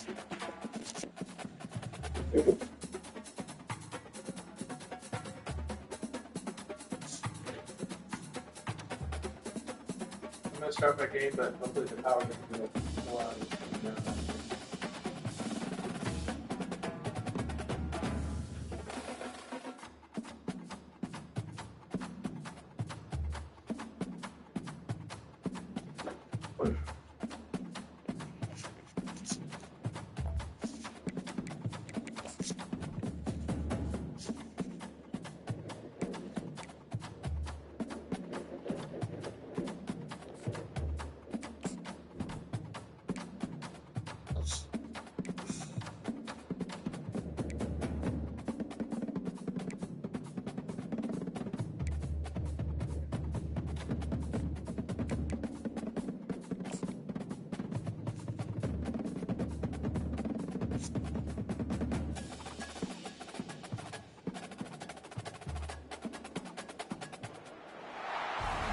I'm going to start my game, but hopefully the power gets a little more.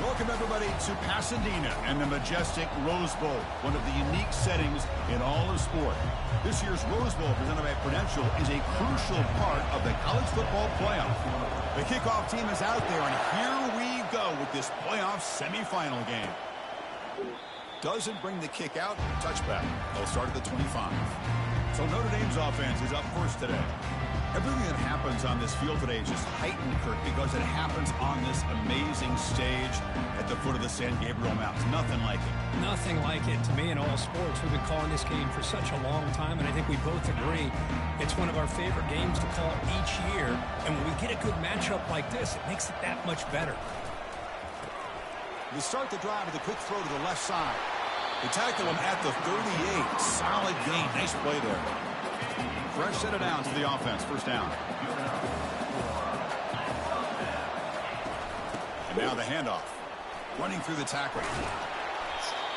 Welcome, everybody, to Pasadena and the majestic Rose Bowl, one of the unique settings in all of sport. This year's Rose Bowl, presented by Prudential, is a crucial part of the college football playoff. The kickoff team is out there, and here we go with this playoff semifinal game. Doesn't bring the kick out, touchback. They'll start at the 25. So Notre Dame's offense is up first today. Everything that happens on this field today is just heightened, Kirk, because it happens on this amazing stage at the foot of the San Gabriel Mountains. Nothing like it. Nothing like it. To me, in all sports, we've been calling this game for such a long time, and I think we both agree it's one of our favorite games to call each year. And when we get a good matchup like this, it makes it that much better. We start the drive with a quick throw to the left side. They tackle him at the 38. Solid gain. Nice play there. Fresh set of downs to the offense. First down. And now the handoff. Running through the tackle.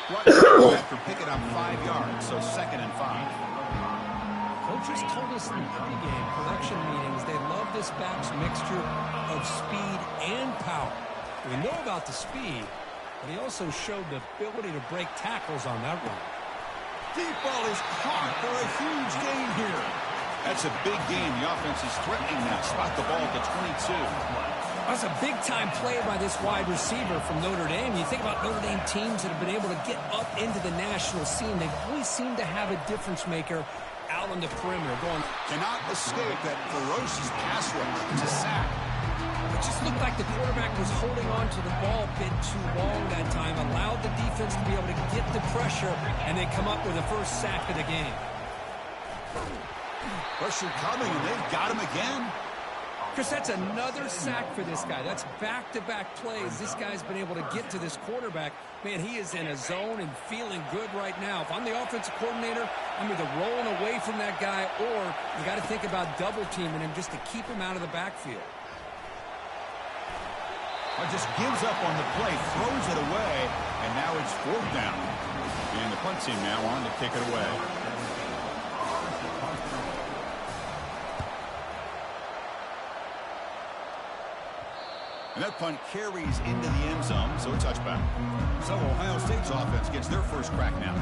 After picking up 5 yards, so 2nd and 5. Coaches told us in the pregame production meetings they love this back's mixture of speed and power. We know about the speed, but he also showed the ability to break tackles on that run. Deep ball is caught for a huge gain here. That's a big gain. The offense is threatening now. Spot the ball at the 22. That's a big-time play by this wide receiver from Notre Dame. You think about Notre Dame teams that have been able to get up into the national scene. They always seem to have a difference maker out on the perimeter. Cannot escape that ferocious pass rush. It's a sack. It just looked like the quarterback was holding on to the ball a bit too long that time, allowed the defense to be able to get the pressure, and they come up with the first sack of the game. Pressure coming, and they've got him again. Chris, that's another sack for this guy. That's back-to-back plays. This guy's been able to get to this quarterback. Man, he is in a zone and feeling good right now. If I'm the offensive coordinator, I'm either rolling away from that guy, or you got to think about double-teaming him just to keep him out of the backfield. Just gives up on the play, throws it away, and now it's 4th down. And the punt team now on to kick it away. And that punt carries into the end zone, so a touchback. So Ohio State's offense gets their first crack now.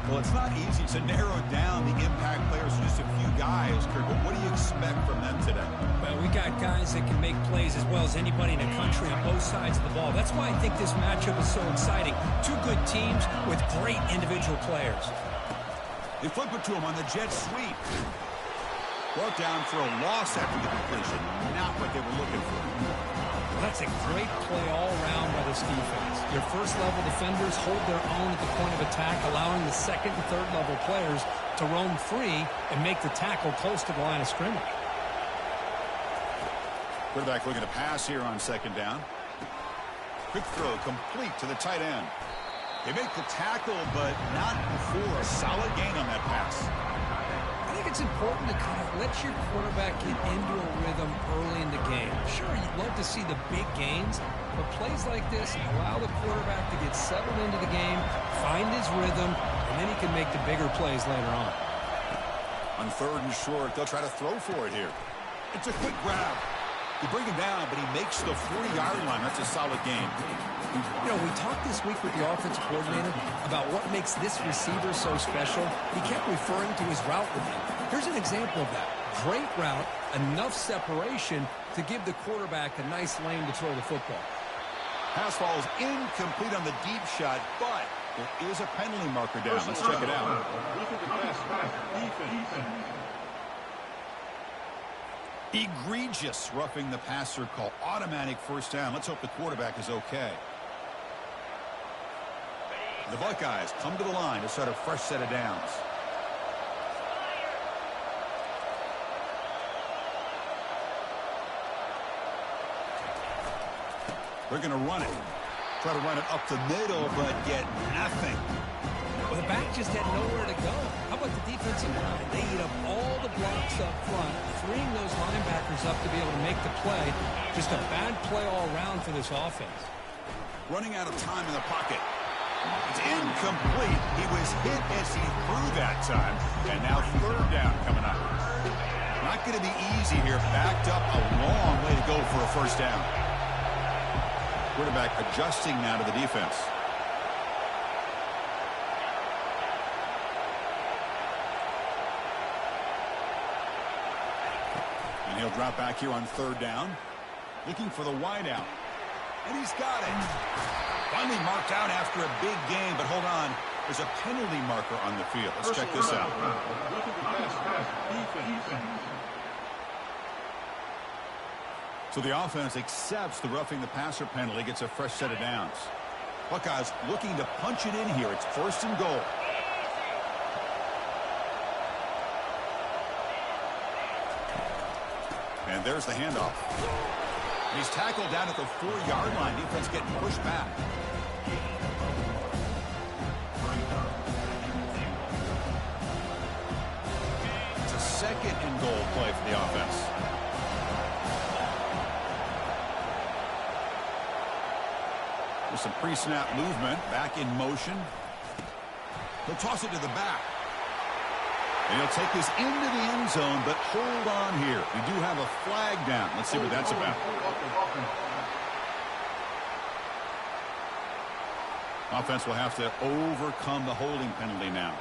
Well, it's not easy to narrow down the impact players to just a few guys, Kirk, but what do you expect from them today? Well, we got guys that can make plays as well as anybody in the country on both sides of the ball. That's why I think this matchup is so exciting. Two good teams with great individual players. They flip it to him on the jet sweep. Brought down for a loss after the completion. Not what they were looking for. That's a great play all around by this defense. Your first-level defenders hold their own at the point of attack, allowing the second and third-level players to roam free and make the tackle close to the line of scrimmage. Quarterback looking to pass here on 2nd down. Quick throw complete to the tight end. They make the tackle, but not before a solid gain on that pass. I think it's important to kind of let your quarterback get into a rhythm early in the game. Sure, you'd love to see the big gains, but plays like this allow the quarterback to get settled into the game, find his rhythm, and then he can make the bigger plays later on. On 3rd and short, they'll try to throw for it here. It's a quick grab. You bring him down, but he makes the 40-yard line. That's a solid game. You know, we talked this week with the offensive coordinator about what makes this receiver so special. He kept referring to his route with him. Here's an example of that. Great route, enough separation to give the quarterback a nice lane to throw the football. Pass falls incomplete on the deep shot, but there is a penalty marker down. Let's check it out. Egregious roughing the passer call. Automatic first down. Let's hope the quarterback is okay. The Buckeyes come to the line to start a fresh set of downs. They're going to run it. Try to run it up the middle, but get nothing. Well, the back just had nowhere to go. How about the defensive line? They eat up all the blocks up front, freeing those linebackers up to be able to make the play. Just a bad play all around for this offense. Running out of time in the pocket. It's incomplete. He was hit as he threw that time. And now third down coming up. Not going to be easy here. Backed up a long way to go for a first down. Quarterback adjusting now to the defense. And he'll drop back here on third down. Looking for the wideout. And he's got it. Finally marked out after a big game, but hold on. There's a penalty marker on the field. Let's check this out. So the offense accepts the roughing the passer penalty, gets a fresh set of downs. Buckeyes looking to punch it in here. It's first and goal. And there's the handoff. He's tackled down at the 4-yard line. Defense getting pushed back. It's a second and goal play for the offense. With some pre-snap movement, back in motion. He'll toss it to the back. And he'll take this into the end zone, but hold on here. We do have a flag down. Let's see what that's about. Offense will have to overcome the holding penalty now.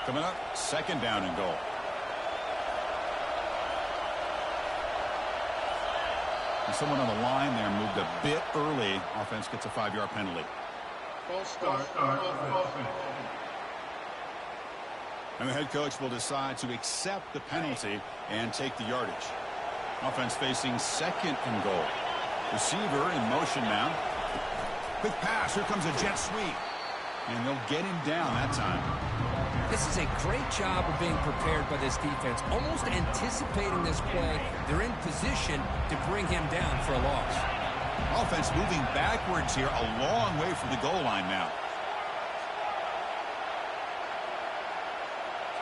Coming up, second down and goal. And someone on the line there moved a bit early. Offense gets a 5-yard penalty. False start. And the head coach will decide to accept the penalty and take the yardage. Offense facing second and goal. Receiver in motion now. Quick pass. Here comes a jet sweep. And they'll get him down that time. This is a great job of being prepared by this defense. Almost anticipating this play. They're in position to bring him down for a loss. Offense moving backwards here, a long way from the goal line now.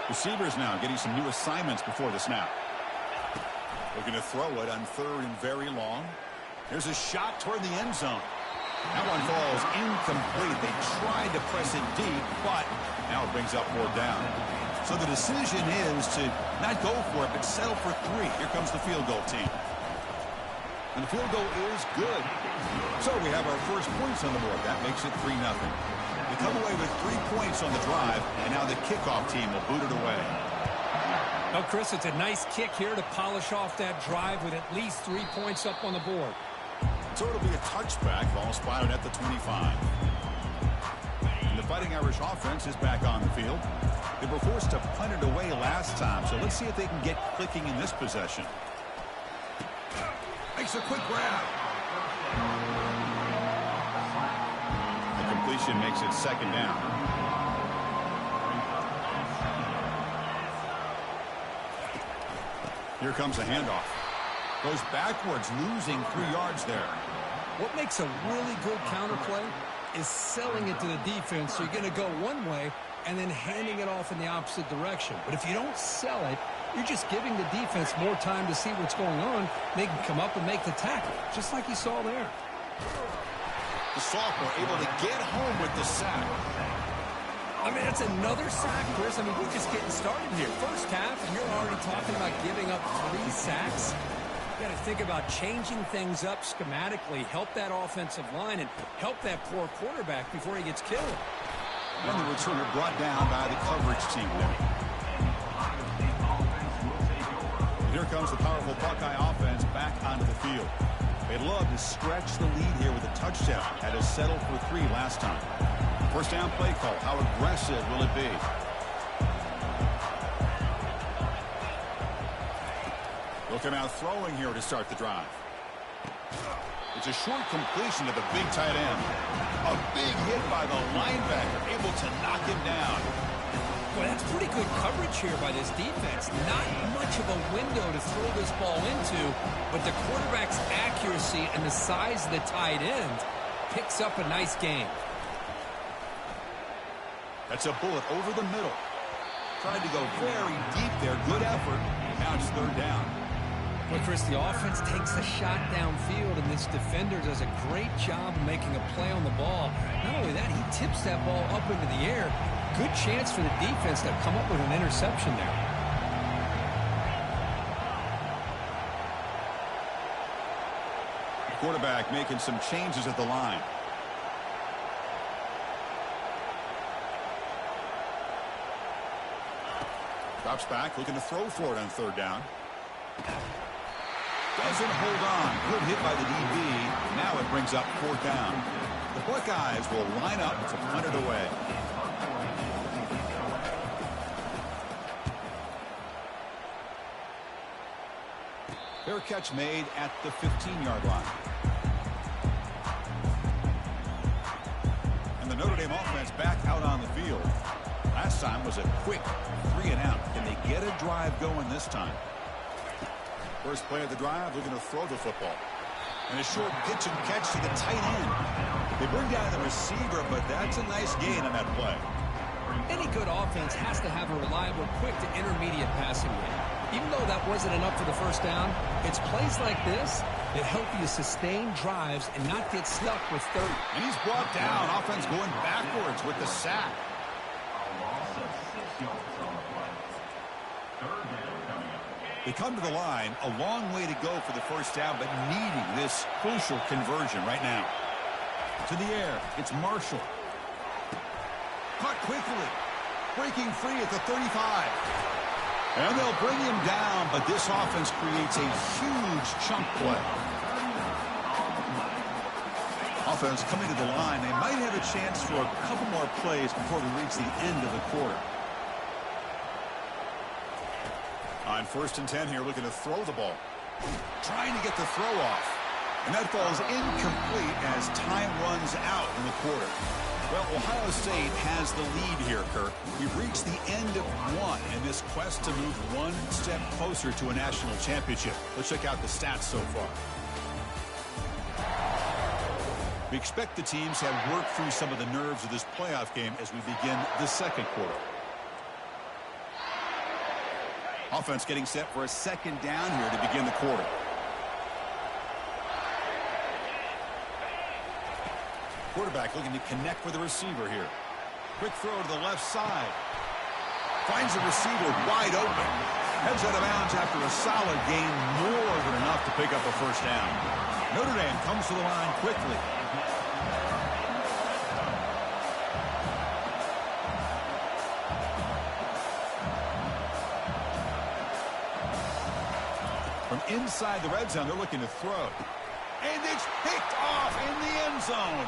Receivers now getting some new assignments before the snap. Looking to throw it on third and very long. There's a shot toward the end zone. That one falls incomplete. They tried to press it deep, but now it brings up more down. So the decision is to not go for it, but settle for 3. Here comes the field goal team. And the field goal is good. So we have our first points on the board. That makes it 3-0. They come away with 3 points on the drive, and now the kickoff team will boot it away. Well, Chris, it's a nice kick here to polish off that drive with at least 3 points up on the board. So it'll be a touchback. Ball spotted at the 25. And the Fighting Irish offense is back on the field. They were forced to punt it away last time, so let's see if they can get clicking in this possession. Makes a quick grab. The completion makes it second down. Here comes the handoff. Goes backwards, losing 3 yards there. What makes a really good counterplay is selling it to the defense. So you're going to go one way and then handing it off in the opposite direction. But if you don't sell it, you're just giving the defense more time to see what's going on. They can come up and make the tackle, just like you saw there. The sophomore able to get home with the sack. I mean, that's another sack, Chris. I mean, we're just getting started here. First half, and you're already talking about giving up 3 sacks. You got to think about changing things up schematically, help that offensive line, and help that poor quarterback before he gets killed. And the returner brought down by the coverage team there. Here comes the powerful Buckeye offense back onto the field. They'd love to stretch the lead here with a touchdown. Had to settle for 3 last time. First down play call. How aggressive will it be? Looking out throwing here to start the drive. It's a short completion to the big tight end. A big hit by the linebacker, able to knock him down. Well, that's pretty good coverage here by this defense. Not much of a window to throw this ball into, but the quarterback's accuracy and the size of the tight end picks up a nice gain. That's a bullet over the middle. Tried to go very deep there. Good effort. Now it's third down. Well, Chris, the offense takes a shot downfield, and this defender does a great job of making a play on the ball. Not only that, he tips that ball up into the air. Good chance for the defense to come up with an interception there. The quarterback making some changes at the line. Drops back, looking to throw for it on third down. Doesn't hold on. Good hit by the DB. Now it brings up fourth down. The Buckeyes will line up to punt it away. Fair catch made at the 15-yard line. And the Notre Dame offense back out on the field. Last time was a quick 3 and out. Can they get a drive going this time? First play of the drive, looking to throw the football. And a short pitch and catch to the tight end. They bring down the receiver, but that's a nice gain on that play. Any good offense has to have a reliable, quick to intermediate passing game. Even though that wasn't enough for the first down, it's plays like this that help you sustain drives and not get stuck with third. And he's brought down. Offense going backwards with the sack. They come to the line, a long way to go for the first down, but needing this crucial conversion right now. To the air, it's Marshall. Caught quickly, breaking free at the 35. And they'll bring him down, but this offense creates a huge chunk play. Offense coming to the line. They might have a chance for a couple more plays before we reach the end of the quarter. On 1st and 10 here, looking to throw the ball. Trying to get the throw off. And that falls incomplete as time runs out in the quarter. Well, Ohio State has the lead here, Kirk. We've reached the end of one in this quest to move one step closer to a national championship. Let's check out the stats so far. We expect the teams have worked through some of the nerves of this playoff game as we begin the second quarter. Offense getting set for a second down here to begin the quarter. Quarterback looking to connect with the receiver here. Quick throw to the left side. Finds the receiver wide open. Heads out of bounds after a solid gain, more than enough to pick up a first down. Notre Dame comes to the line quickly. From inside the red zone, they're looking to throw. And it's picked off in the end zone.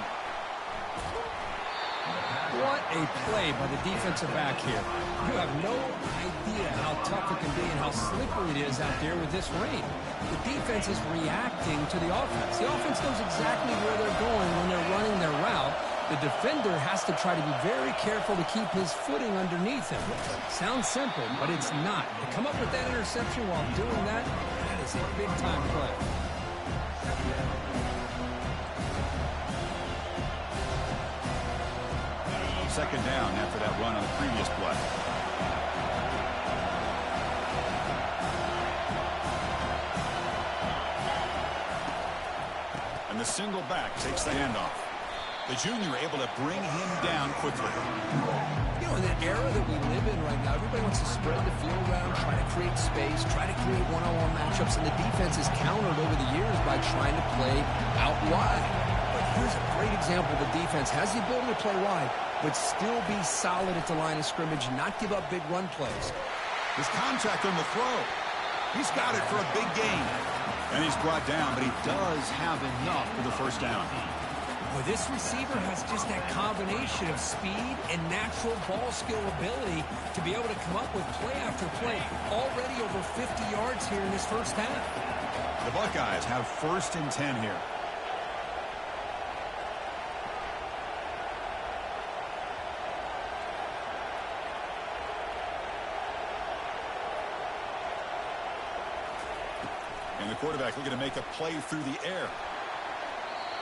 What a play by the defensive back here. You have no idea how tough it can be and how slippery it is out there with this rain. The defense is reacting to the offense. The offense knows exactly where they're going when they're running their route. The defender has to try to be very careful to keep his footing underneath him. Sounds simple, but it's not. To come up with that interception while doing that, that is a big-time play. Second down after that run on the previous play. And the single back takes the handoff. The junior able to bring him down quickly. You know, in the era that we live in right now, everybody wants to spread the field around, try to create space, try to create one-on-one matchups, and the defense is countered over the years by trying to play out wide. But here's a great example. The defense has the ability to play wide, but still be solid at the line of scrimmage and not give up big run plays. His contact on the throw. He's got it for a big gain. And he's brought down, but he does have enough for the first down. Well, this receiver has just that combination of speed and natural ball skill ability to be able to come up with play after play. Already over 50 yards here in this first half. The Buckeyes have 1st and 10 here. And the quarterback looking to make a play through the air.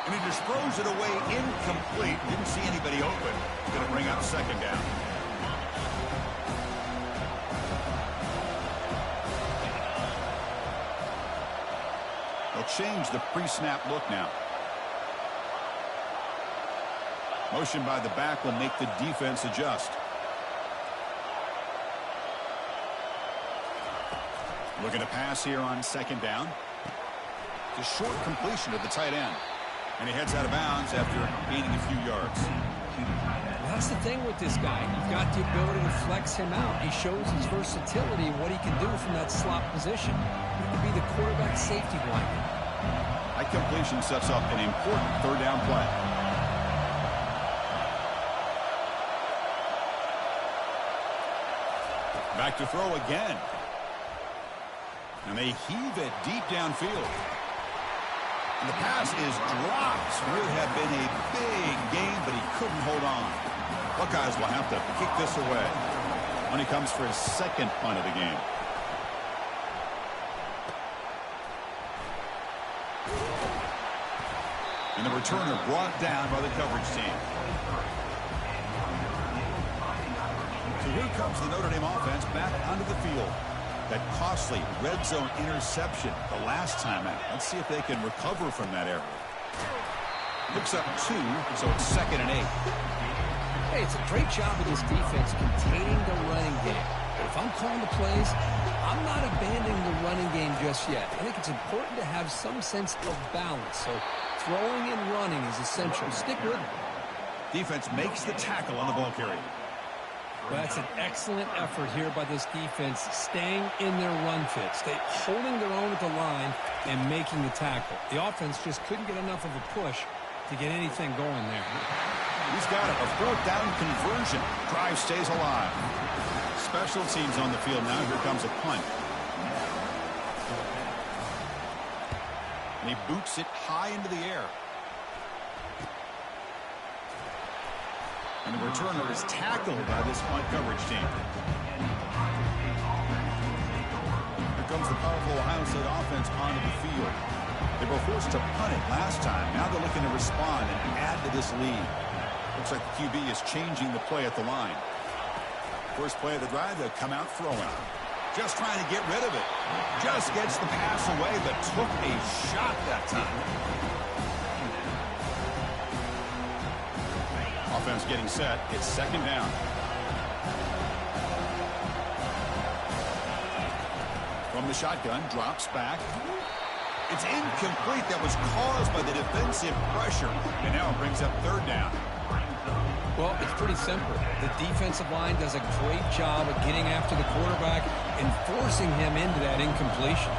And he just throws it away incomplete. Didn't see anybody open. Going to bring up 2nd down. They'll change the pre-snap look now. Motion by the back will make the defense adjust. Looking to pass here on 2nd down. It's a short completion to the tight end. And he heads out of bounds after gaining a few yards. Well, that's the thing with this guy. You've got the ability to flex him out. He shows his versatility and what he can do from that slot position. He can be the quarterback safety blanket. That completion sets up an important 3rd down play. Back to throw again. And they heave it deep downfield. And the pass is dropped. Would have been a big gain, but he couldn't hold on. Buckeyes will have to kick this away when he comes for his 2nd punt of the game. And the returner brought down by the coverage team. So here comes the Notre Dame offense back onto the field. That costly red zone interception the last time out. Let's see if they can recover from that error. Picks up 2, so it's 2nd and 8. Hey, it's a great job of this defense containing the running game. But if I'm calling the plays, I'm not abandoning the running game just yet. I think it's important to have some sense of balance. So throwing and running is essential. Stick with it. Defense makes the tackle on the ball carrier. Well, that's an excellent effort here by this defense, staying in their run fit, holding their own at the line and making the tackle. The offense just couldn't get enough of a push to get anything going there. He's got a 4th down conversion. Drive stays alive. Special teams on the field now. Here comes a punt. And he boots it high into the air. And the returner is tackled by this punt coverage team. Here comes the powerful Ohio State offense onto the field. They were forced to punt it last time. Now they're looking to respond and add to this lead. Looks like the QB is changing the play at the line. First play of the drive, they'll come out throwing. Just trying to get rid of it. Just gets the pass away, but took a shot that time. Offense getting set. It's 2nd down. From the shotgun, drops back. It's incomplete. That was caused by the defensive pressure. And now it brings up 3rd down. Well, it's pretty simple. The defensive line does a great job of getting after the quarterback and forcing him into that incompletion.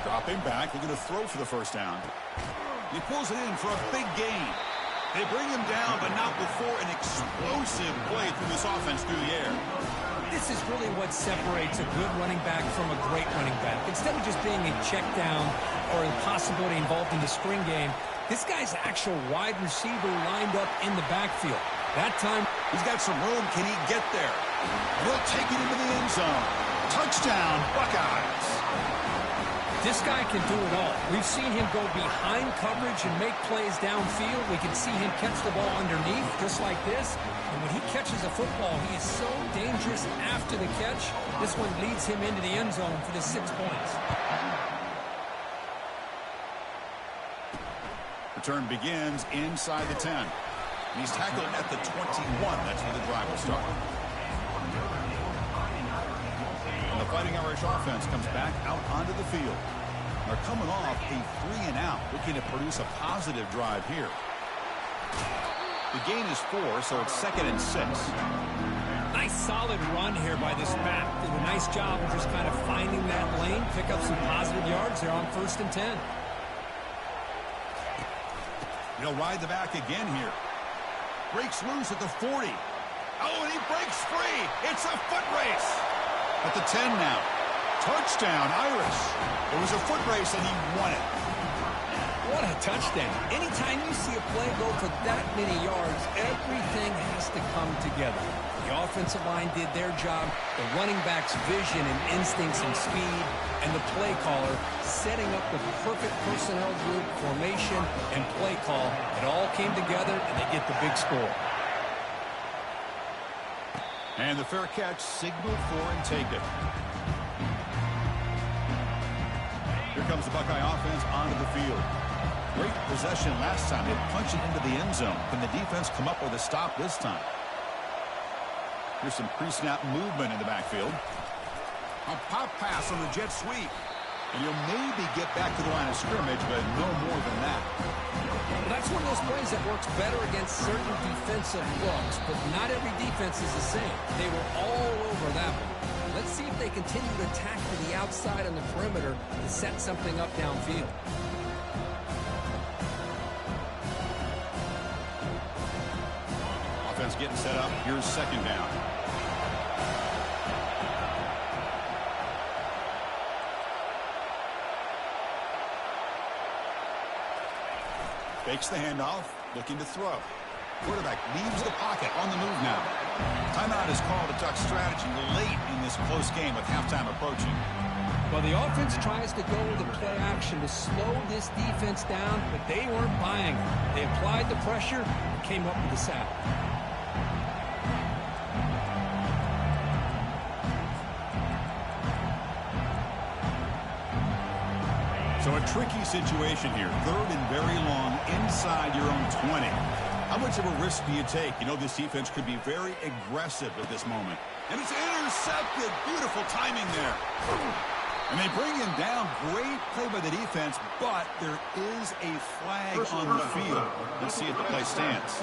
Dropping back, looking to throw for the 1st down. He pulls it in for a big gain. They bring him down, but not before an explosive play through this offense through the air. This is really what separates a good running back from a great running back. Instead of just being a check down or a possibility involved in the screen game, this guy's actual wide receiver lined up in the backfield. That time, he's got some room. Can he get there? He'll take it into the end zone. Touchdown, Buckeyes. This guy can do it all. We've seen him go behind coverage and make plays downfield. We can see him catch the ball underneath, just like this. And when he catches a football, he is so dangerous after the catch. This one leads him into the end zone for the 6 points. return begins inside the 10. And he's tackled at the 21. That's where the drive will start. And the Fighting Irish offense comes back out onto the field. They're coming off a 3-and-out, looking to produce a positive drive here. The gain is 4, so it's 2nd and 6. Nice solid run here by this back. Did a nice job of just kind of finding that lane, pick up some positive yards there on 1st and 10. He'll ride the back again here. Breaks loose at the 40. Oh, and he breaks free. It's a foot race. At the 10 now. Touchdown, Irish. It was a foot race, and he won it. What a touchdown. Anytime you see a play go for that many yards, everything has to come together. The offensive line did their job, the running back's vision and instincts and speed, and the play caller setting up the perfect personnel group, formation, and play call. It all came together, and they get the big score. And the fair catch signaled for and taken. Here comes the Buckeye offense onto the field. Great possession last time. They punch it into the end zone. Can the defense come up with a stop this time? Here's some pre-snap movement in the backfield. A pop pass on the jet sweep. And you'll maybe get back to the line of scrimmage, but no more than that. Well, that's one of those plays that works better against certain defensive looks, but not every defense is the same. They were all over that one. Let's see if they continue to attack to the outside on the perimeter to set something up downfield. Offense getting set up. Here's 2nd down. Fakes the handoff, looking to throw. Quarterback leaves the pocket, on the move now. Timeout is called to duck strategy late in this close game with halftime approaching. Well, the offense tries to go with a play action to slow this defense down, but they weren't buying it. They applied the pressure and came up with a sack. So a tricky situation here. 3rd and very long inside your own 20. How much of a risk do you take? You know this defense could be very aggressive at this moment. And it's intercepted. Beautiful timing there. And they bring him down. Great play by the defense, but there is a flag on the field. Let's see if the play stands.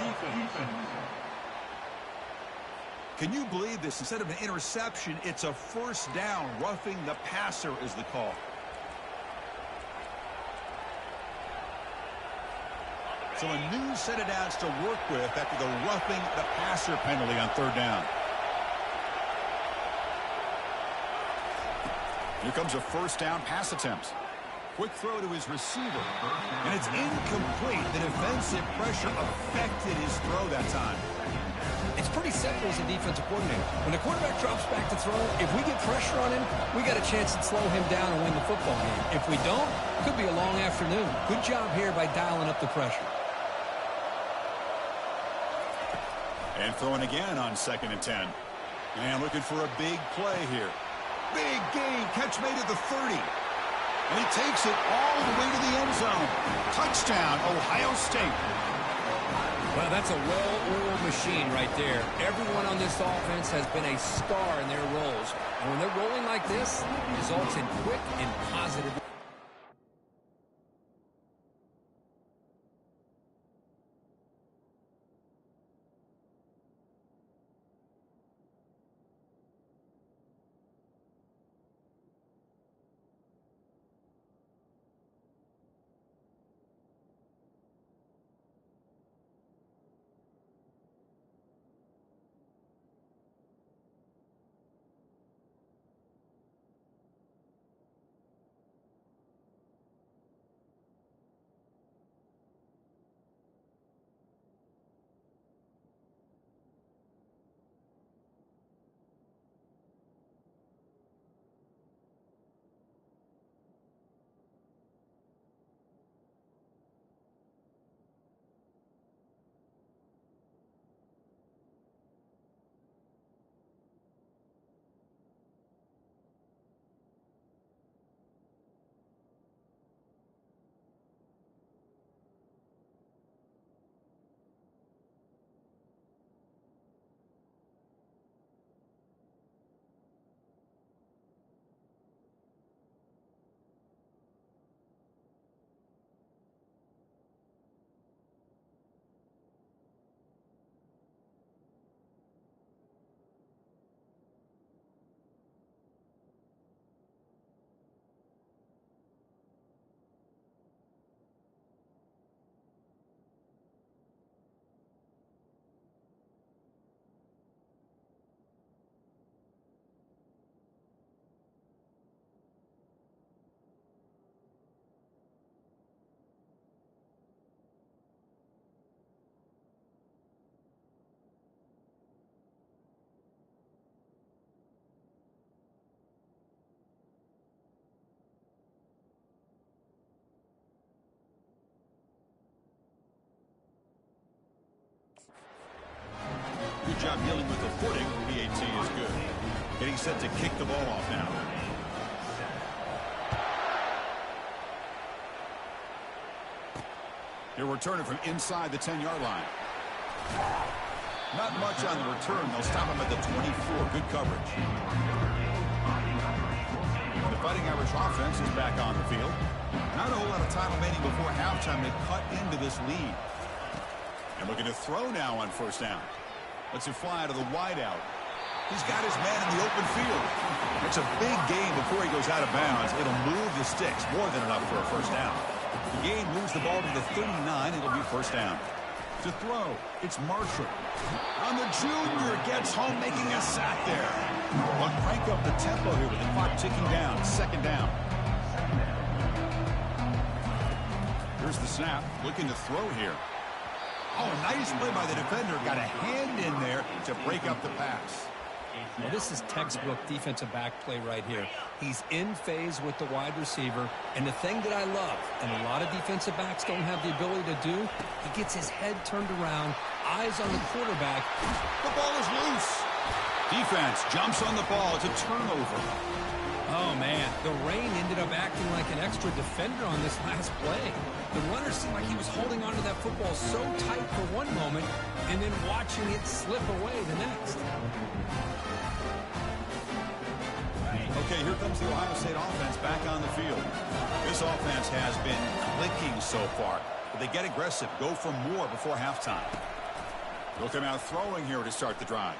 Can you believe this? Instead of an interception, it's a 1st down. Roughing the passer is the call. So a new set of downs to work with after the roughing the passer penalty on 3rd down. Here comes a 1st down pass attempt. Quick throw to his receiver. And it's incomplete. The defensive pressure affected his throw that time. It's pretty simple as a defensive coordinator. When the quarterback drops back to throw, if we get pressure on him, we got a chance to slow him down and win the football game. If we don't, it could be a long afternoon. Good job here by dialing up the pressure. And throwing again on 2nd and 10. And looking for a big play here. Big gain. Catch made at the 30. And he takes it all the way to the end zone. Touchdown, Ohio State. Well, that's a well-oiled machine right there. Everyone on this offense has been a star in their roles. And when they're rolling like this, it results in quick and positive. Getting set to kick the ball off now. They're returning from inside the 10-yard line. Not much on the return. They'll stop him at the 24. Good coverage. The Fighting Irish offense is back on the field. Not a whole lot of time remaining before halftime to cut into this lead. And looking to throw now on first down. Lets it fly to the wideout. He's got his man in the open field. It's a big gain before he goes out of bounds. It'll move the sticks. More than enough for a first down. The gain moves the ball to the 39. It'll be first down. To throw, it's Marshall. On the junior, gets home, making a sack there. But crank up the tempo here with the clock ticking down. Second down. Here's the snap. Looking to throw here. Oh, nice play by the defender. Got a hand in there to break up the pass. Well, this is textbook defensive back play right here. He's in phase with the wide receiver, and the thing that I love, and a lot of defensive backs don't have the ability to do, he gets his head turned around, eyes on the quarterback. The ball is loose. Defense jumps on the ball. It's a turnover. Oh, man, the rain ended up acting like an extra defender on this last play. The runner seemed like he was holding onto that football so tight for one moment and then watching it slip away the next. Okay, here comes the Ohio State offense back on the field. This offense has been clicking so far, but they get aggressive, go for more before halftime. They'll come out throwing here to start the drive.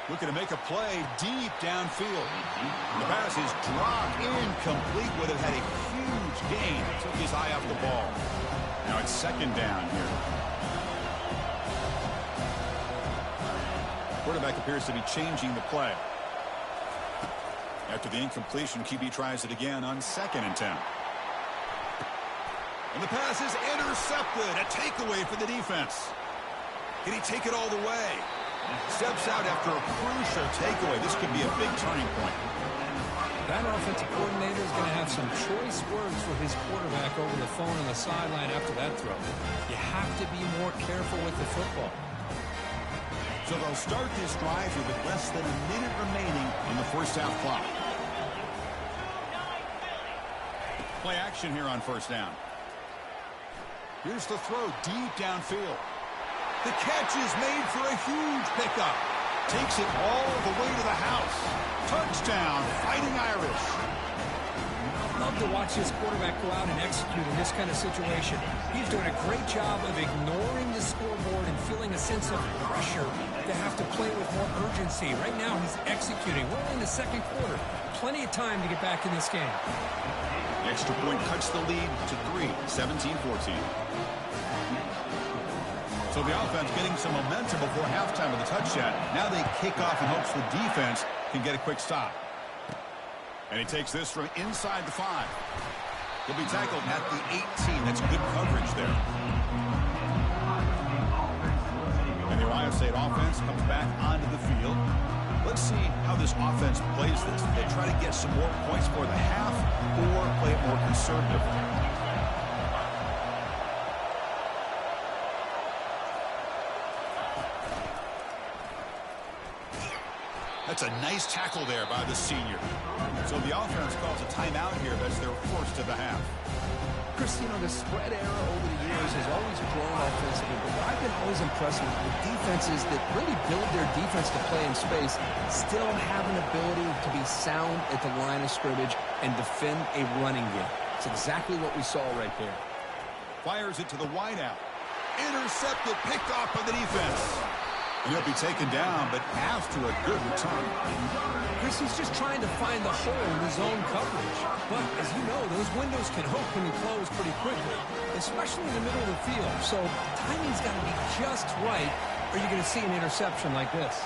Looking to make a play deep downfield. The pass is dropped incomplete with it. Had a huge gain. Took his eye off the ball. Now it's second down here. Quarterback appears to be changing the play. After the incompletion, QB tries it again on 2nd and 10. And the pass is intercepted. A takeaway for the defense. Can he take it all the way? Steps out after a crucial takeaway. This could be a big turning point. That offensive coordinator is going to have some choice words for his quarterback over the phone on the sideline after that throw. You have to be more careful with the football. So they'll start this drive with less than a minute remaining on the first half clock. Play action here on first down. Here's the throw deep downfield. The catch is made for a huge pickup. Takes it all the way to the house. Touchdown, Fighting Irish. Love to watch this quarterback go out and execute in this kind of situation. He's doing a great job of ignoring the scoreboard and feeling a sense of pressure to have to play with more urgency. Right now, he's executing. We're in the second quarter. Plenty of time to get back in this game. The extra point cuts the lead to 3, 17-14. So the offense getting some momentum before halftime with a touchdown. Now they kick off in hopes the defense can get a quick stop. And he takes this from inside the 5. He'll be tackled at the 18. That's good coverage there. And the Ohio State offense comes back onto the field. Let's see how this offense plays this. They try to get some more points for the half or play it more conservatively. That's a nice tackle there by the senior. So the offense calls a timeout here. That's their first of the half. Chris, you know, the spread era over the years has always grown offensively, but what I've been always impressed with defenses that really build their defense to play in space still have an ability to be sound at the line of scrimmage and defend a running game. It's exactly what we saw right there. Fires it to the wideout. Intercepted, picked off by the defense. And he'll be taken down, but after a good return. Chris, he's just trying to find the hole in his own coverage. But, as you know, those windows can open and close pretty quickly, especially in the middle of the field. So, timing's got to be just right, or you're going to see an interception like this.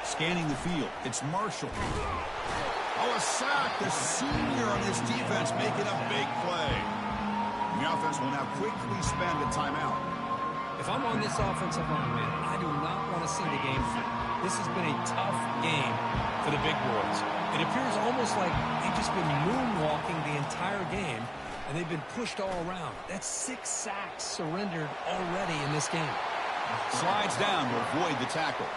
Scanning the field, it's Marshall. Oh, a sack. The senior on his defense making a big play. And the offense will now quickly spend a timeout. If I'm on this offensive line, man, I do not want to see the game flip. This has been a tough game for the big boys. It appears almost like they've just been moonwalking the entire game, and they've been pushed all around. That's 6 sacks surrendered already in this game. Slides down to avoid the tackle.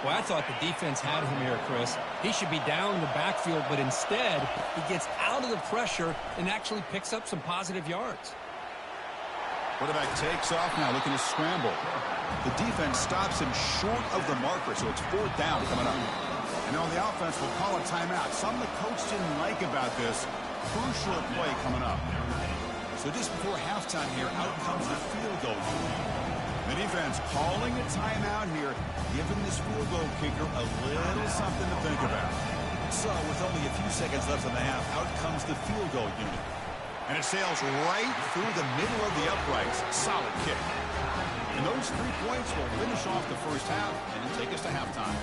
Well, I thought the defense had him here, Chris. He should be down in the backfield, but instead, he gets out of the pressure and actually picks up some positive yards. Quarterback takes off now, looking to scramble. The defense stops him short of the marker, so it's 4th down coming up. And now the offense will call a timeout. Something the coach didn't like about this. Crucial play coming up. So just before halftime here, out comes the field goal. The defense calling a timeout here, giving this field goal kicker a little something to think about. So with only a few seconds left in the half, out comes the field goal unit. And it sails right through the middle of the uprights. Solid kick. And those 3 points will finish off the first half and take us to halftime.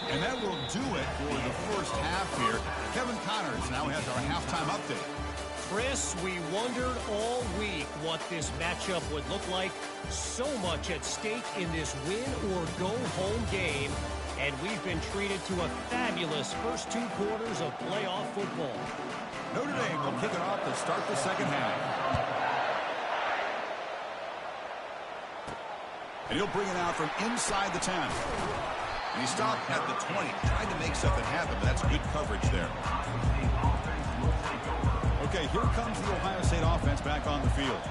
And that will do it for the first half here. Kevin Connors now has our halftime update. Chris, we wondered all week what this matchup would look like. So much at stake in this win-or-go-home game. And we've been treated to a fabulous first 2 quarters of playoff football. Notre Dame will kick it off to start the second half. And he'll bring it out from inside the 10. And he stopped at the 20, trying to make something happen, but that's good coverage there. Okay, here comes the Ohio State offense back on the field.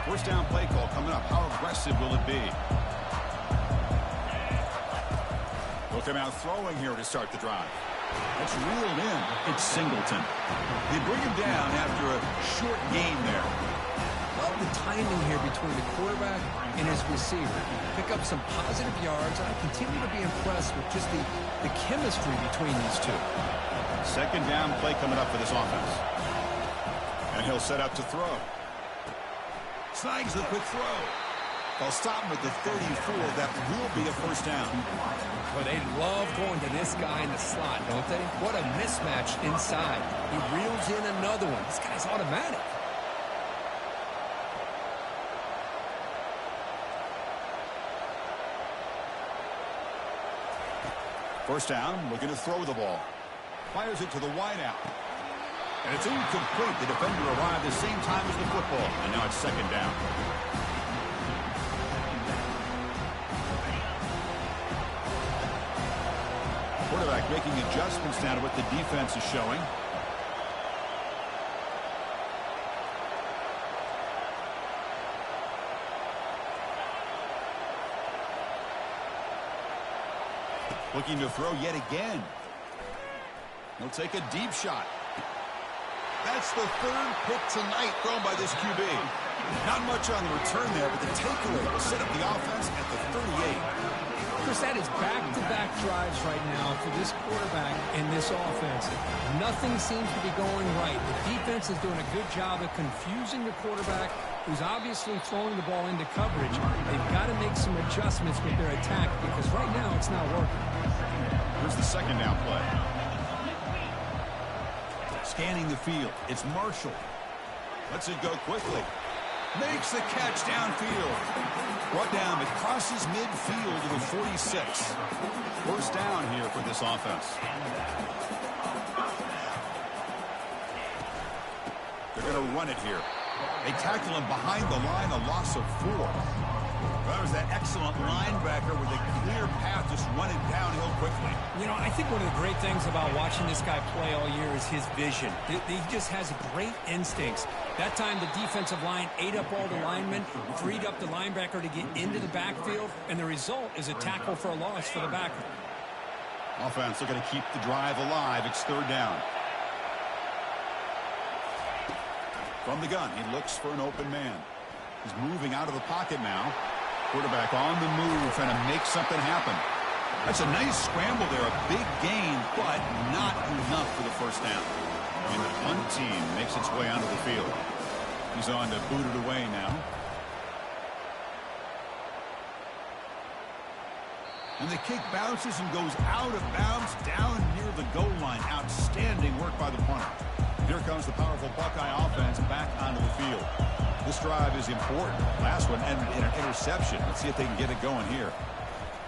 First down play call coming up. How aggressive will it be? They'll come out throwing here to start the drive. That's reeled in. It's Singleton. They bring him down after a short gain there. Love the timing here between the quarterback and his receiver. Pick up some positive yards. I continue to be impressed with just the chemistry between these two. Second down play coming up for this offense. And he'll set up to throw. Snags the quick throw. They'll stop him at the 34. That will be a first down. Well, they love going to this guy in the slot, don't they? What a mismatch inside. He reels in another one. This guy's automatic. First down, looking to throw the ball. Fires it to the wideout. And it's incomplete. The defender arrived the same time as the football. And now it's second down. Quarterback making adjustments now to what the defense is showing. Looking to throw yet again. He'll take a deep shot. That's the 3rd pick tonight thrown by this QB. Not much on the return there, but the takeaway will set up the offense at the 38. Chris, that is back-to-back drives right now for this quarterback and this offense. Nothing seems to be going right. The defense is doing a good job of confusing the quarterback, who's obviously throwing the ball into coverage. They've got to make some adjustments with their attack because right now it's not working. Here's the second down play. Scanning the field. It's Marshall. Lets it go quickly. Makes the catch downfield. Brought down, but crosses midfield to the 46. First down here for this offense. They're going to run it here. They tackle him behind the line, a loss of 4. That was that excellent linebacker with a clear path, just running downhill quickly. You know, I think one of the great things about watching this guy play all year is his vision. He just has great instincts. That time the defensive line ate up all the linemen, freed up the linebacker to get into the backfield, and the result is a tackle for a loss for the backer. Offense looking to keep the drive alive. It's third down. From the gun, he looks for an open man. He's moving out of the pocket now. Quarterback on the move, trying to make something happen. That's a nice scramble there, a big gain, but not enough for the first down. And the punt team makes its way onto the field. He's on to boot it away now. And the kick bounces and goes out of bounds down near the goal line. Outstanding work by the punter. Here comes the powerful Buckeye offense back onto the field. This drive is important. Last one ended in an interception. Let's see if they can get it going here.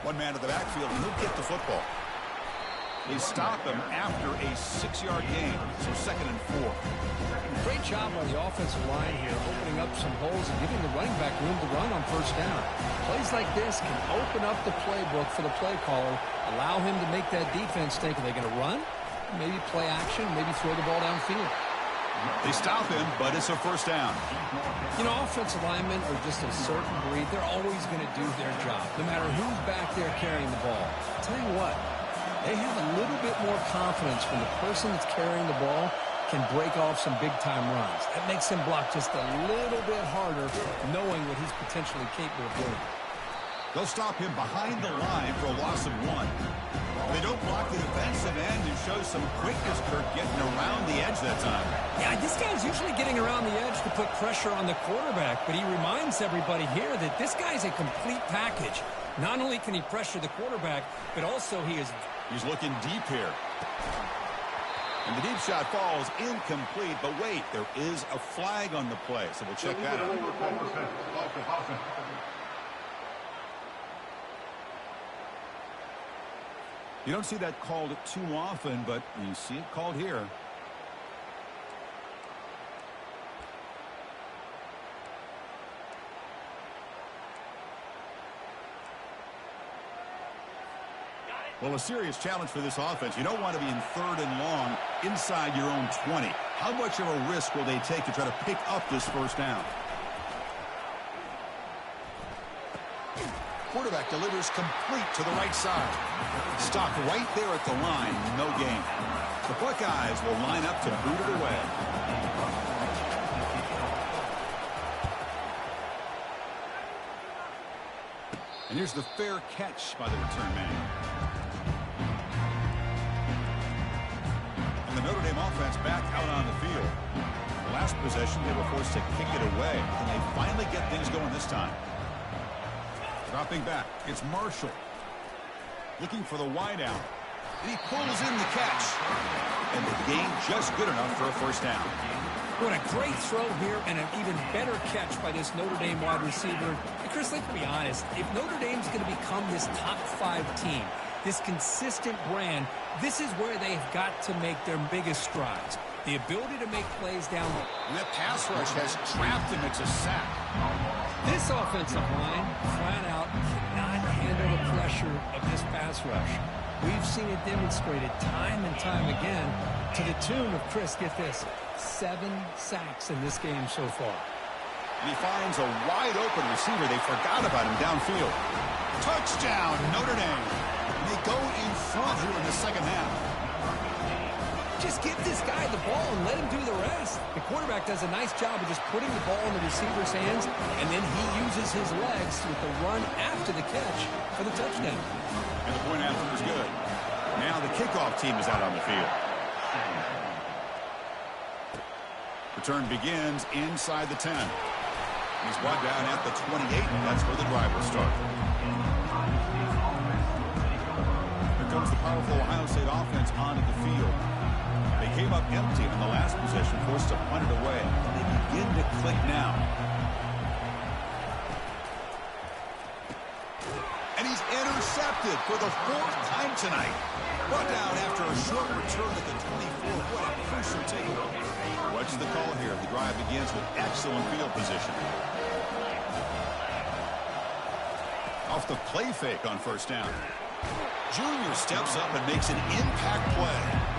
One man to the backfield, and he'll get the football. They stop him after a 6-yard gain, so 2nd and 4. Great job by the offensive line here, opening up some holes and giving the running back room to run on first down. Plays like this can open up the playbook for the play caller, allow him to make that defense think, are they going to run? Maybe play action, maybe throw the ball downfield. They stop him, but it's a first down. You know, offensive linemen are just a certain breed. They're always going to do their job, no matter who's back there carrying the ball. I'll tell you what, they have a little bit more confidence when the person that's carrying the ball can break off some big-time runs. That makes him block just a little bit harder, knowing what he's potentially capable of doing. They'll stop him behind the line for a loss of 1. They don't block the defensive end and show some quickness, Kirk, getting around the edge that time. Yeah, this guy's usually getting around the edge to put pressure on the quarterback, but he reminds everybody here that this guy's a complete package. Not only can he pressure the quarterback, but also He's looking deep here. And the deep shot falls incomplete, but wait, there is a flag on the play, so we'll check that out. You don't see that called too often, but you see it called here. Well, a serious challenge for this offense. You don't want to be in 3rd and long inside your own 20. How much of a risk will they take to try to pick up this first down? Quarterback delivers complete to the right side. Stopped right there at the line. No gain. The Buckeyes will line up to boot it away. And here's the fair catch by the return man. And the Notre Dame offense back out on the field. The last possession, they were forced to kick it away. And they finally get things going this time. Dropping back, it's Marshall. Looking for the wideout. And he pulls in the catch. And the gain just good enough for a first down. What a great throw here and an even better catch by this Notre Dame wide receiver. And Chris, let's be honest. If Notre Dame's going to become this top 5 team, this consistent brand, this is where they've got to make their biggest strides. The ability to make plays down the... And that pass rush has trapped him. It's a sack. This offensive line, flat out, cannot handle the pressure of this pass rush. We've seen it demonstrated time and time again to the tune of, Chris, get this, 7 sacks in this game so far. And he finds a wide-open receiver. They forgot about him downfield. Touchdown, Notre Dame. And they go in front here in the second half. Just give this guy the ball and let him do the rest. The quarterback does a nice job of just putting the ball in the receiver's hands, and then he uses his legs with the run after the catch for the touchdown. And the point after is good. Now the kickoff team is out on the field. Return begins inside the 10. He's brought down at the 28, and that's where the drive will start. Here comes the powerful Ohio State offense onto the field. They came up empty in the last possession, forced to punt it away. They begin to click now. And he's intercepted for the 4th time tonight. Brought down after a short return at the 24. What a crucial takeaway. What's the call here? The drive begins with excellent field position. Off the play fake on first down. Junior steps up and makes an impact play.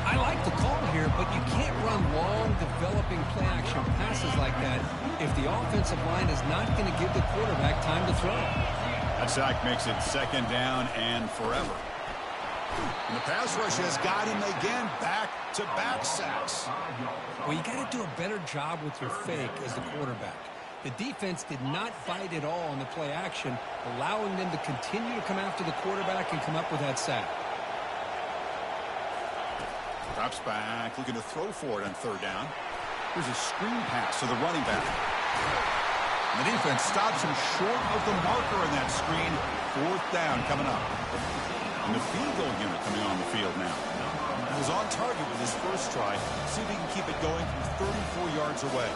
I like the call here, but you can't run long, developing play-action passes like that if the offensive line is not going to give the quarterback time to throw. That sack makes it 2nd down and forever. And the pass rush has got him again, back-to-back sacks. Well, you got to do a better job with your fake as the quarterback. The defense did not bite at all on the play action, allowing them to continue to come after the quarterback and come up with that sack. Drops back, looking to throw for it on 3rd down. Here's a screen pass to the running back. And the defense stops him short of the marker in that screen. 4th down coming up. And the field goal unit coming on the field now. He was on target with his first try. See if he can keep it going from 34 yards away.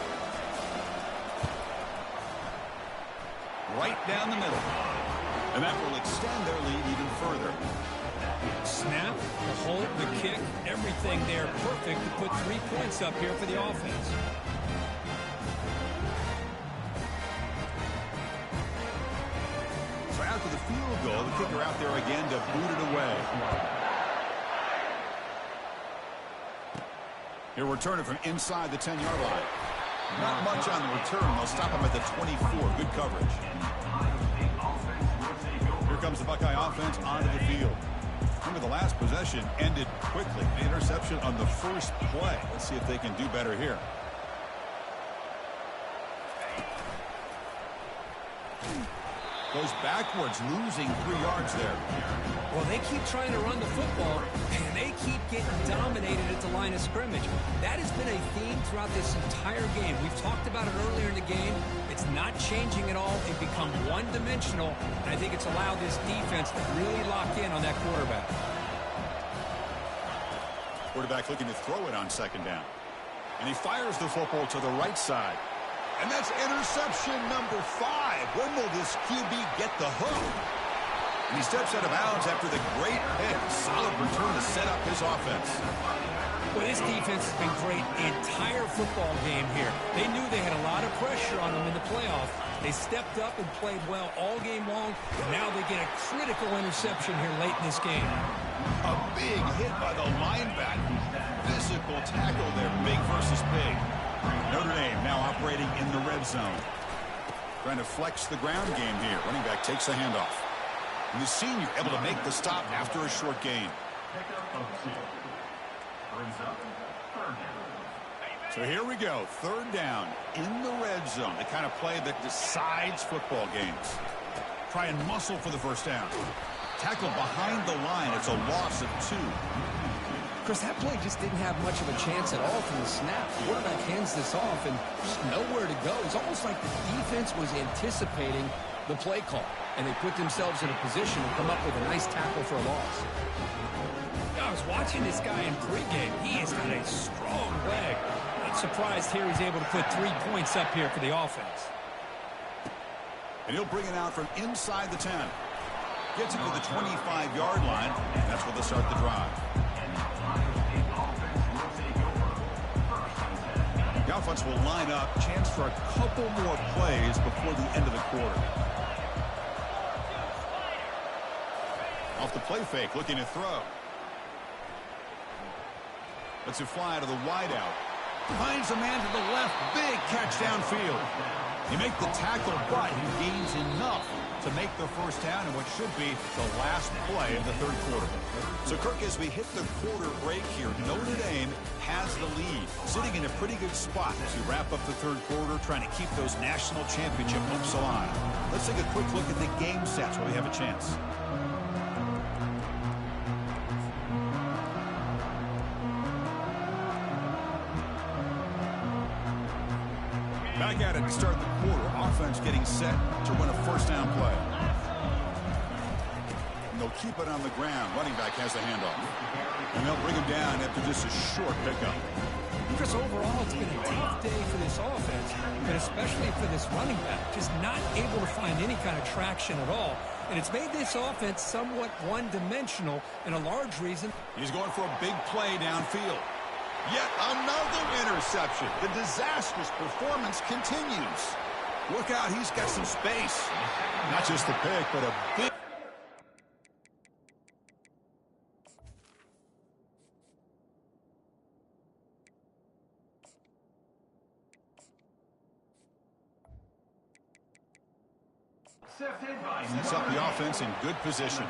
Right down the middle. And that will extend their lead even further. Snap, the hold, the kick, everything there perfect to put 3 points up here for the offense. So after the field goal, the kicker out there again to boot it away. He'll return it from inside the 10-yard line. Not much on the return. They'll stop him at the 24. Good coverage. Here comes the Buckeye offense onto the field. Remember, the last possession ended quickly. An interception on the first play. Let's see if they can do better here. Goes backwards, losing 3 yards there. Well, they keep trying to run the football, and they keep getting dominated at the line of scrimmage. That has been a theme throughout this entire game. We've talked about it earlier in the game. It's not changing at all. They've become one-dimensional, and I think it's allowed this defense to really lock in on that quarterback. Quarterback looking to throw it on second down. And he fires the football to the right side. And that's interception number 5. When will this QB get the hook? And he steps out of bounds after the great pick. Solid return to set up his offense. Well, this defense has been great the entire football game here. They knew they had a lot of pressure on them in the playoffs. They stepped up and played well all game long. And now they get a critical interception here late in this game. A big hit by the linebacker. Physical tackle there, big versus big. Notre Dame now operating in the red zone. Trying to flex the ground game here. Running back takes the handoff. And the senior able to make the stop after a short gain. So here we go. 3rd down in the red zone. The kind of play that decides football games. Try and muscle for the first down. Tackle behind the line. It's a loss of 2. Chris, that play just didn't have much of a chance at all from the snap. The quarterback hands this off and just nowhere to go. It's almost like the defense was anticipating the play call, and they put themselves in a position to come up with a nice tackle for a loss. I was watching this guy in pregame. He has got a strong leg. Not surprised here he's able to put 3 points up here for the offense. And he'll bring it out from inside the 10. Gets it to the 25-yard line, and that's where they'll start the drive. The offense will line up. Chance for a couple more plays before the end of the quarter. Off the play fake, looking to throw. Lets it fly to the wideout. Finds a man to the left. Big catch downfield. You make the tackle, but he gains enough to make the first down in what should be the last play of the 3rd quarter. So, Kirk, as we hit the quarter break here, Notre Dame has the lead, sitting in a pretty good spot as we wrap up the 3rd quarter, trying to keep those national championship hopes alive. Let's take a quick look at the game stats while we have a chance. Back at it to start the quarter. Offense getting set to run a first down play. And they'll keep it on the ground. Running back has the handoff. And they'll bring him down after just a short pickup. Chris, overall, it's been a tough day for this offense, but especially for this running back. Just not able to find any kind of traction at all. And it's made this offense somewhat one-dimensional, and a large reason. He's going for a big play downfield. Yet another interception. The disastrous performance continues. Look out, he's got some space. Not just the pick, but a big... Sets up the offense in good position.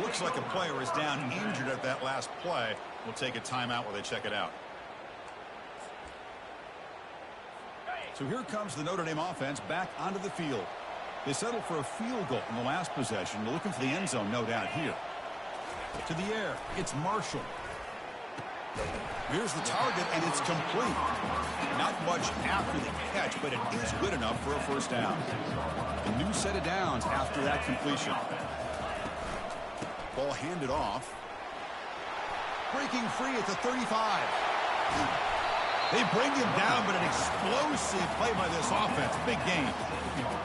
Looks like a player is down injured at that last play. We'll take a timeout while they check it out. So here comes the Notre Dame offense back onto the field. They settled for a field goal in the last possession. They're looking for the end zone, no doubt, here. To the air, it's Marshall. Here's the target, and it's complete. Not much after the catch, but it is good enough for a first down. A new set of downs after that completion. Ball handed off. Breaking free at the 35. They bring him down, but an explosive play by this offense. Big game.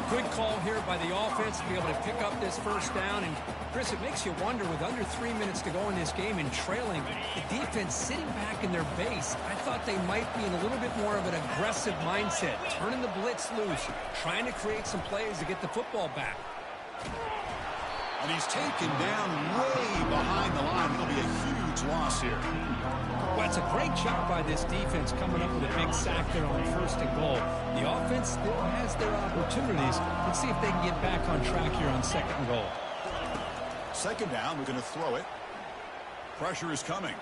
Good call here by the offense to be able to pick up this first down. And, Chris, it makes you wonder, with under 3 minutes to go in this game and trailing, the defense sitting back in their base. I thought they might be in a little bit more of an aggressive mindset, turning the blitz loose, trying to create some plays to get the football back. And he's taken down way behind the line. It'll be a huge loss here. Well, it's a great job by this defense coming up with a big sack there on 1st and goal. The offense still has their opportunities. Let's see if they can get back on track here on 2nd and goal. 2nd down, we're going to throw it. Pressure is coming.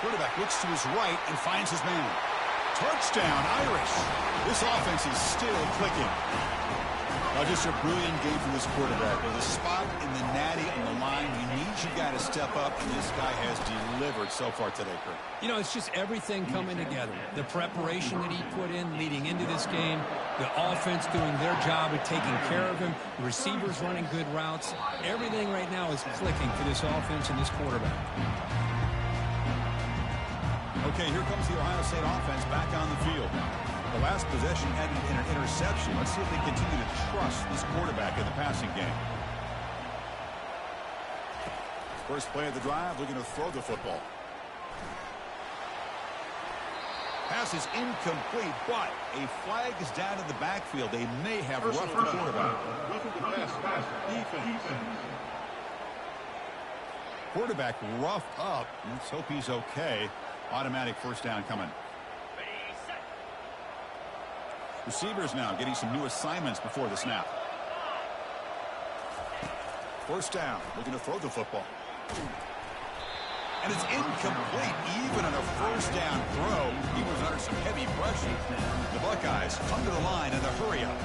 Quarterback looks to his right and finds his man. Touchdown, Irish. This offense is still clicking. Now, just a brilliant game from this quarterback. With a spot in the natty on the line, you need your guy to step up, and this guy has delivered so far today, Kurt. You know, it's just everything coming together. The preparation that he put in leading into this game, the offense doing their job of taking care of him, the receivers running good routes. Everything right now is clicking for this offense and this quarterback. Okay, here comes the Ohio State offense back on the field. The last possession ended in an interception. Let's see if they continue to trust this quarterback in the passing game. First play of the drive, looking to throw the football. Pass is incomplete, but a flag is down in the backfield. They may have roughed the quarterback. Quarterback roughed up. Let's hope he's okay. Automatic first down coming. Receivers now getting some new assignments before the snap. First down, looking to throw the football. And it's incomplete, even on a first down throw. He was under some heavy pressure. The Buckeyes come to the line in a hurry up.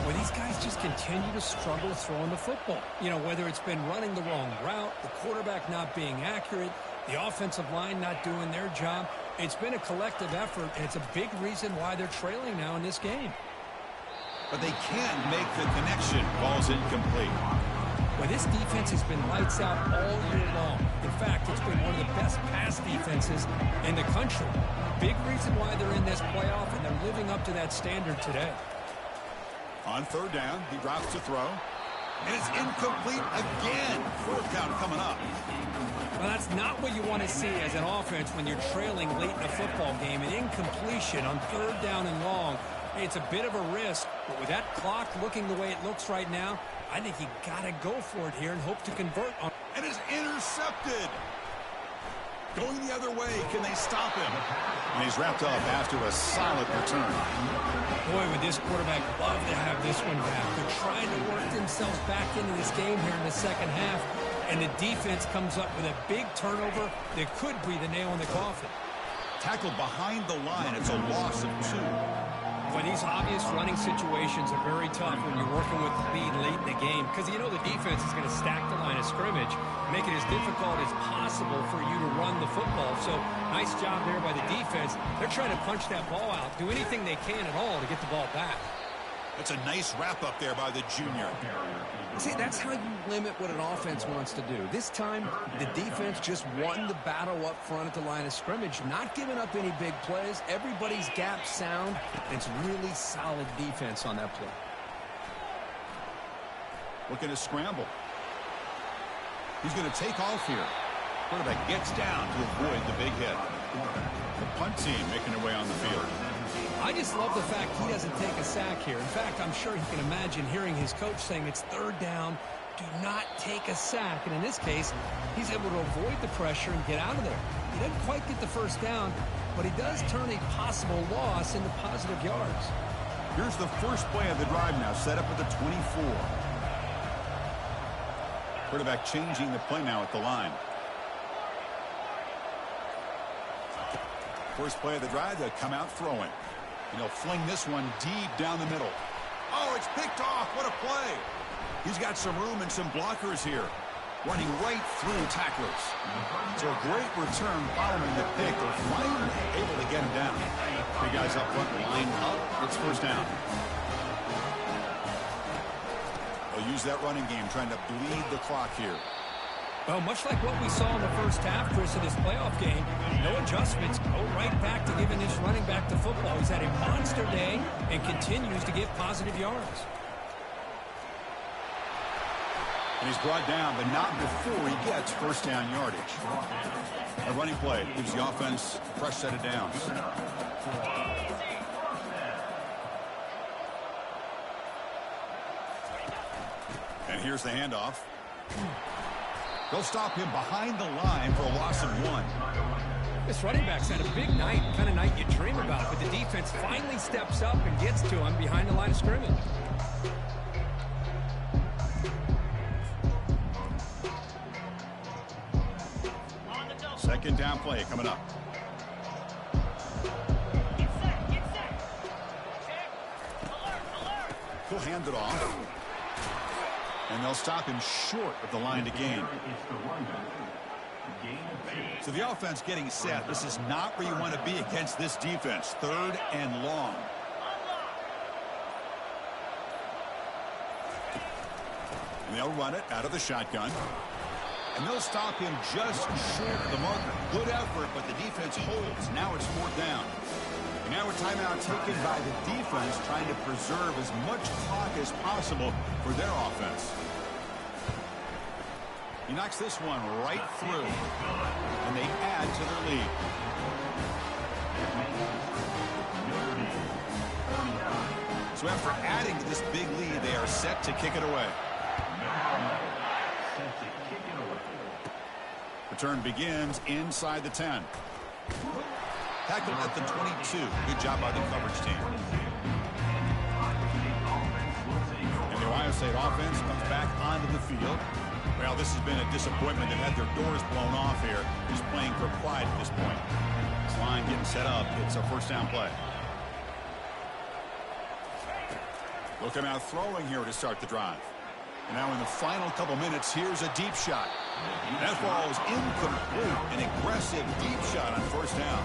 Well, these guys just continue to struggle throwing the football. You know, whether it's been running the wrong route, the quarterback not being accurate, the offensive line not doing their job. It's been a collective effort, and it's a big reason why they're trailing now in this game. But they can't make the connection. Ball's incomplete. Well, this defense has been lights out all year long. In fact, it's been one of the best pass defenses in the country. Big reason why they're in this playoff, and they're living up to that standard today. On 3rd down, he drops to throw. And it's incomplete again. 4th down coming up. Well, that's not what you want to see as an offense when you're trailing late in a football game. An incompletion on 3rd down and long. Hey, it's a bit of a risk, but with that clock looking the way it looks right now, I think you got to go for it here and hope to convert on. And it's intercepted. Going the other way. Can they stop him? And he's wrapped up after a solid return. Boy, would this quarterback love to have this one back. They're trying to work themselves back into this game here in the 2nd half. And the defense comes up with a big turnover that could be the nail in the coffin. Tackled behind the line. It's a loss of 2. Well, these obvious running situations are very tough when you're working with the lead late in the game, because you know the defense is going to stack the line of scrimmage, make it as difficult as possible for you to run the football. So nice job there by the defense. They're trying to punch that ball out, do anything they can at all to get the ball back. That's a nice wrap-up there by the junior. See, that's how you limit what an offense wants to do. This time, the defense just won the battle up front at the line of scrimmage, not giving up any big plays. Everybody's gap sound. It's really solid defense on that play. Looking to scramble. He's going to take off here. Quarterback gets down to avoid the big hit. The punt team making their way on the field. I just love the fact he doesn't take a sack here. In fact, I'm sure he can imagine hearing his coach saying it's 3rd down, do not take a sack. And in this case, he's able to avoid the pressure and get out of there. He doesn't quite get the first down, but he does turn a possible loss into positive yards. Here's the first play of the drive now, set up at the 24. Quarterback changing the play now at the line. First play of the drive, they'll come out throwing. And he'll fling this one deep down the middle. Oh, it's picked off. What a play. He's got some room and some blockers here. Running right through tacklers. So a great return following the pick. They're finally able to get him down. Three guys up front, line up. It's 1st down. They'll use that running game, trying to bleed the clock here. Well, much like what we saw in the first half, Chris, of this playoff game, no adjustments, go right back to giving this running back to football. He's had a monster day and continues to get positive yards. And he's brought down, but not before he gets first down yardage. A running play gives the offense a fresh set of downs. And here's the handoff. They'll stop him behind the line for a loss of 1. This running back's had a big night, kind of night you dream about, but the defense finally steps up and gets to him behind the line of scrimmage. Second down play coming up. He'll hand it off. And they'll stop him short of the line to gain. So the offense getting set. This is not where you want to be against this defense. 3rd and long. And they'll run it out of the shotgun. And they'll stop him just short of the marker. Good effort, but the defense holds. Now it's 4th down. And now a timeout taken by the defense, trying to preserve as much clock as possible for their offense. He knocks this one right through, and they add to their lead. So after adding to this big lead, they are set to kick it away. Return begins inside the 10. Tackle at the 22. Good job by the coverage team. And the Ohio State offense comes back onto the field. Well, this has been a disappointment. They've had their doors blown off here. Just playing for pride at this point. This line getting set up. It's a first down play. Looking out throwing here to start the drive. And now in the final couple minutes, here's a deep shot. That ball is incomplete. An aggressive deep shot on first down.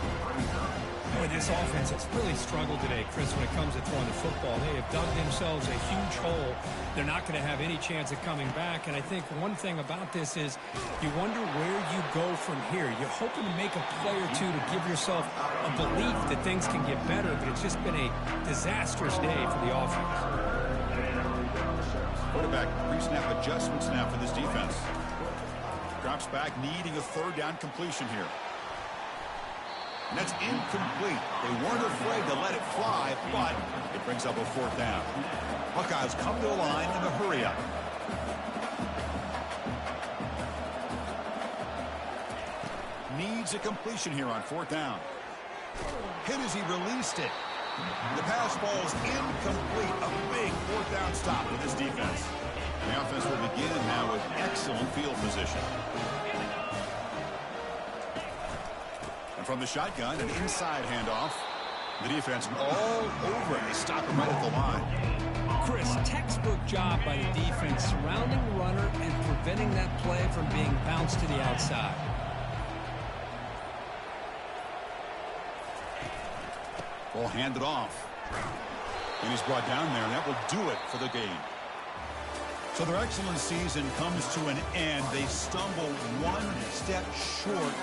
Boy, this offense has really struggled today, Chris, when it comes to throwing the football. They have dug themselves a huge hole. They're not going to have any chance of coming back. And I think one thing about this is you wonder where you go from here. You're hoping to make a play or two to give yourself a belief that things can get better, but it's just been a disastrous day for the offense. Quarterback pre-snap adjustment snap for this defense. Drops back, needing a 3rd down completion here. And that's incomplete. They weren't afraid to let it fly, but it brings up a 4th down. Buckeyes come to the line in a hurry up. Needs a completion here on 4th down. Hit as he released it. The pass falls incomplete. A big 4th down stop for this defense. And the offense will begin now with excellent field position. And from the shotgun, an inside handoff. The defense all over it. They stop him right at the line. Chris, textbook job by the defense surrounding the runner and preventing that play from being bounced to the outside. Ball handed off. And he's brought down there, and that will do it for the game. So their excellent season comes to an end. They stumble one step short